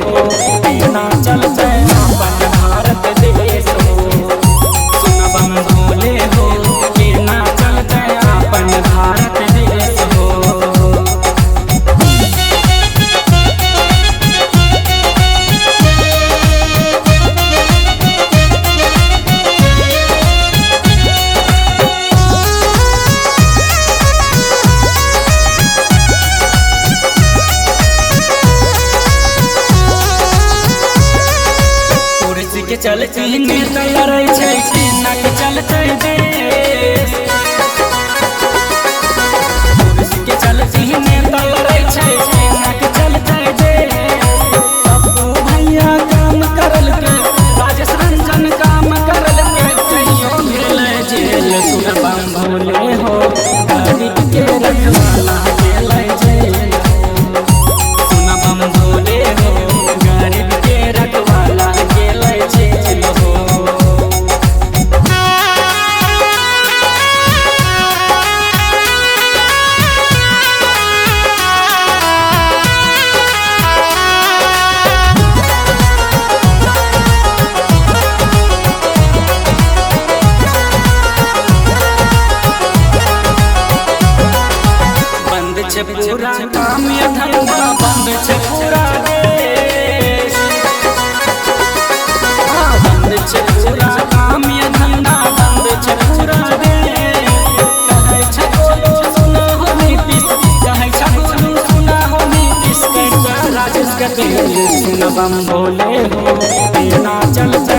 हो ना चलते अपन भारत देश हो। सुन बम भोले हो ना चलते अपन भारत देश हो। के चलते नेता लड़ै छै केना के चलते देश। कुर्सी के चलते नेता लड़ै छै केना के चलते देश। पप्पू भैया काम करल के राजेश रंजन काम करल के कहियो भेल जेल। सुन बम भोले हो गरीब के रखवाला गेल जेल। सुन बम भोले हो गरीब के रखवाला गेल जेल हो। बंद छे पूरा काम या धंधा बंद छे पूरा देश। बंद छे पूरा काम या धंधा बंद छे पूरा देश। कहै छे बोलो सुना हो नीतीश कहै छे बोलो सुना हो नीतीश कहै राजेश के दिल। सुन बम भोले हो ना चलते